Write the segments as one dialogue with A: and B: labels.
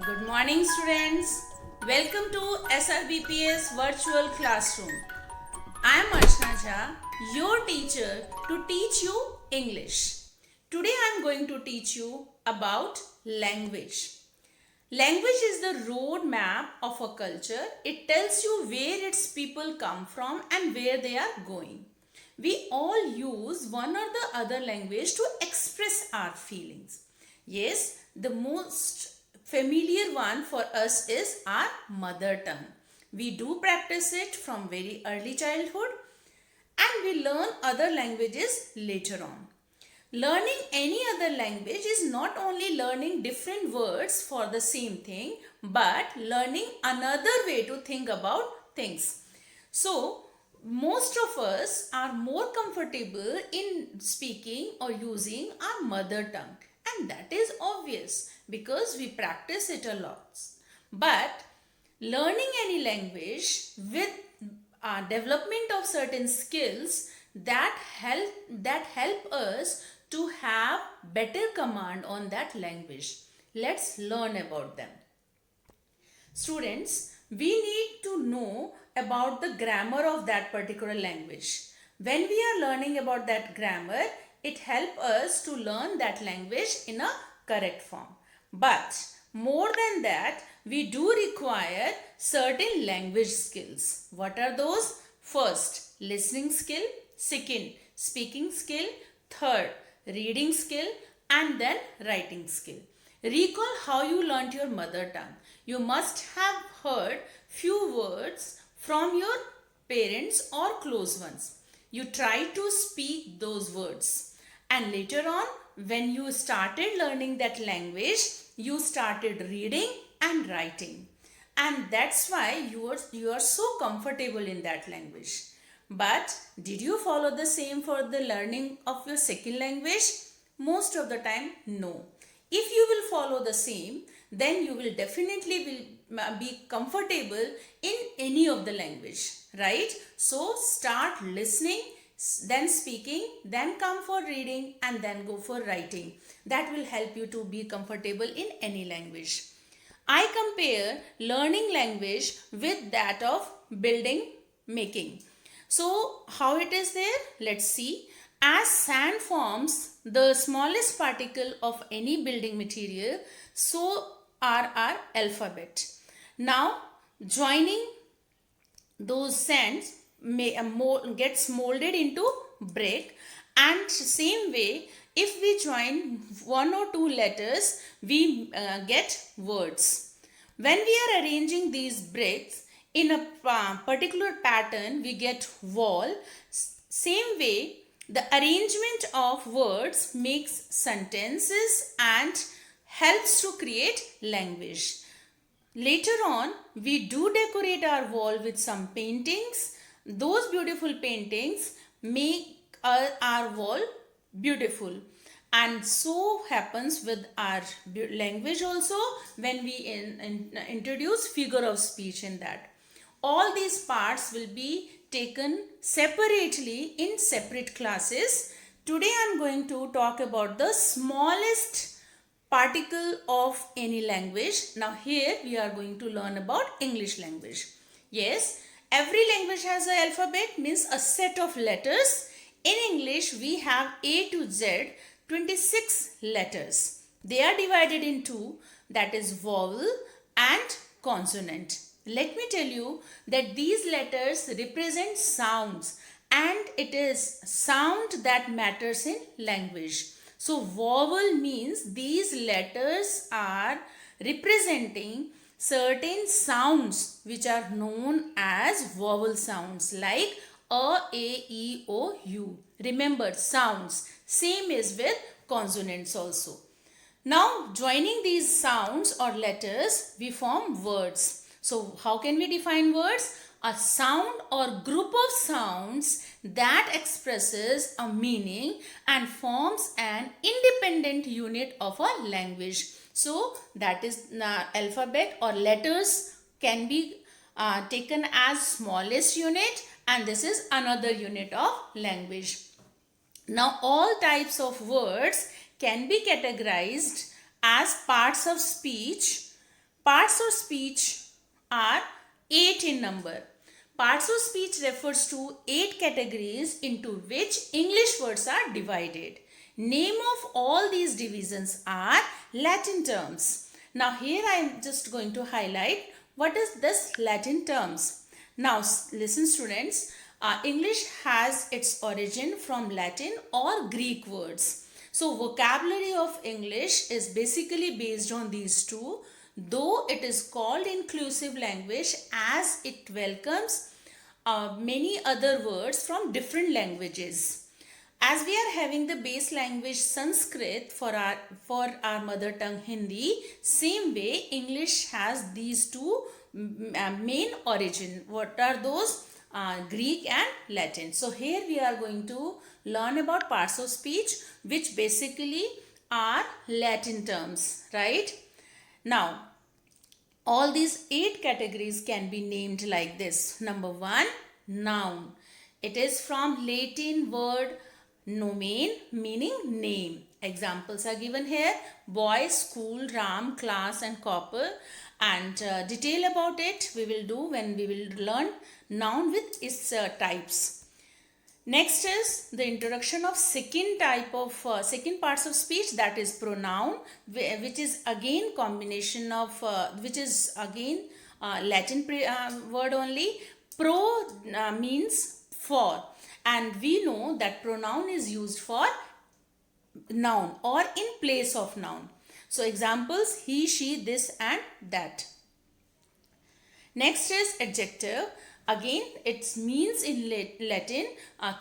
A: Good morning, students. Welcome to SRBPS Virtual Classroom. I am Archana Jha, your teacher to teach you English. Today I am going to teach you about language. Language is the road map of a culture. It tells you where its people come from and where they are going. We all use one or the other language to express our feelings. Yes, the most familiar one for us is our mother tongue. We do practice it from very early childhood and we learn other languages later on. Learning any other language is not only learning different words for the same thing, but learning another way to think about things. So, most of us are more comfortable in speaking or using our mother tongue, and that is obvious because we practice it a lot. But learning any language with development of certain skills that help us to have better command on that language. Let's learn about them. Students, we need to know about the grammar of that particular language. When we are learning about that grammar, it helps us to learn that language in a correct form. But more than that, we do require certain language skills. What are those? First, listening skill. Second, speaking skill. Third, reading skill. And then writing skill. Recall how you learnt your mother tongue. You must have heard few words from your parents or close ones. You try to speak those words. And later on, when you started learning that language, you started reading and writing. And that's why you are so comfortable in that language. But did you follow the same for the learning of your second language? Most of the time, no. If you will follow the same, then you will definitely be comfortable in any of the language, right? So start listening, then speaking, then come for reading, and then go for writing. That will help you to be comfortable in any language. I compare learning language with that of building making. So how it is there? Let's see. As sand forms the smallest particle of any building material, so are our alphabet. Now joining those sands gets molded into brick, and same way if we join one or two letters we get words. When we are arranging these bricks in a particular pattern we get wall. Same way the arrangement of words makes sentences and helps to create language. Later on, we do decorate our wall with some paintings. Those beautiful paintings make our wall beautiful. And so happens with our language also when we introduce figure of speech in that. All these parts will be taken separately in separate classes. Today I am going to talk about the smallest particle of any language. Now here we are going to learn about English language. Yes, every language has an alphabet, means a set of letters. In English we have A to Z, 26 letters. They are divided in two, that is vowel and consonant. Let me tell you that these letters represent sounds and it is sound that matters in language. So vowel means these letters are representing certain sounds which are known as vowel sounds like a, e, o, u. Remember, sounds. Same is with consonants also. Now joining these sounds or letters we form words. So how can we define words? A sound or group of sounds that expresses a meaning and forms an independent unit of a language. So that is alphabet or letters can be taken as smallest unit, and this is another unit of language. Now all types of words can be categorized as parts of speech, Parts of speech are 8 in number. Parts of speech refers to 8 categories into which English words are divided. Name of all these divisions are Latin terms. Now here I am just going to highlight what is this Latin terms. Now listen students, English has its origin from Latin or Greek words. So vocabulary of English is basically based on these two, though it is called inclusive language as it welcomes many other words from different languages. As we are having the base language Sanskrit for our mother tongue Hindi, same way English has these two main origin. What are those? Greek and Latin. So here we are going to learn about parts of speech which basically are Latin terms, right? Now, all these 8 categories can be named like this. Number 1, noun. It is from Latin word nomen, meaning name. Examples are given here: boy, school, ram, class and copper. And detail about it we will do when we will learn noun with its types. Next is the introduction of second type of second parts of speech, that is pronoun, which is again combination of which is again Latin word only. Pro means for, and we know that pronoun is used for noun or in place of noun. So examples: he, she, this and that. Next is adjective. Again, it means in Latin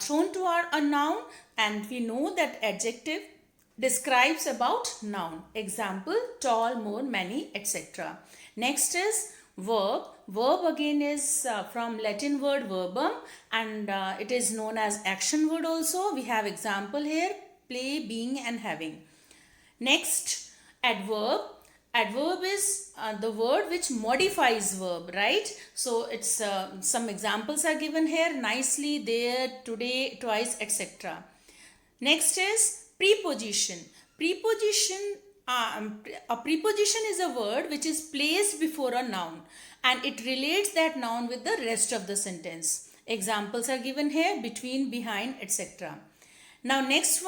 A: thrown to a noun, and we know that adjective describes about noun. Example: tall, more, many, etc. Next is verb. Verb again is from Latin word verbum, and it is known as action word also. We have example here: play, being and having. Next, adverb. Adverb is the word which modifies verb, right? So it's some examples are given here: nicely, there, today, twice, etc. Next is preposition. A preposition is a word which is placed before a noun and it relates that noun with the rest of the sentence. Examples are given here: between, behind, etc. Now next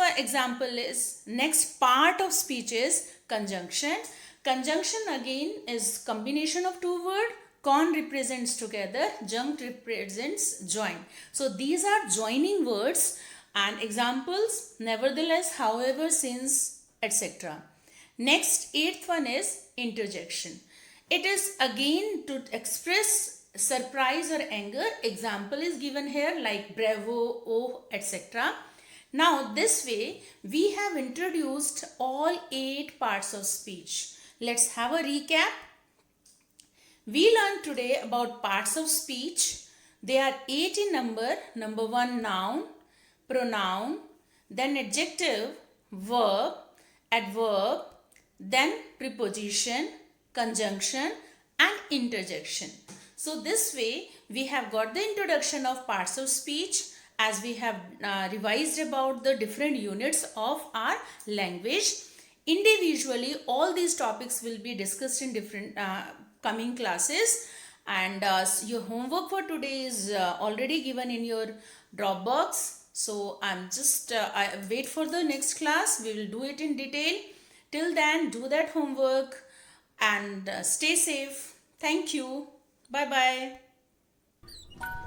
A: next part of speech is conjunction. Conjunction again is combination of two words. Con represents together, junct represents join. So these are joining words, and examples: nevertheless, however, since, etc. Next, eighth one is interjection. It is again to express surprise or anger. Example is given here like bravo, oh, etc. Now this way we have introduced all 8 parts of speech. Let's have a recap. We learned today about parts of speech. They are 8 in number. Number 1, noun, pronoun, then adjective, verb, adverb, then preposition, conjunction and interjection. So this way we have got the introduction of parts of speech, as we have revised about the different units of our language. Individually, all these topics will be discussed in different coming classes, and your homework for today is already given in your Dropbox. So I'm just I wait for the next class. We will do it in detail. Till then, do that homework and stay safe. Thank you. Bye bye.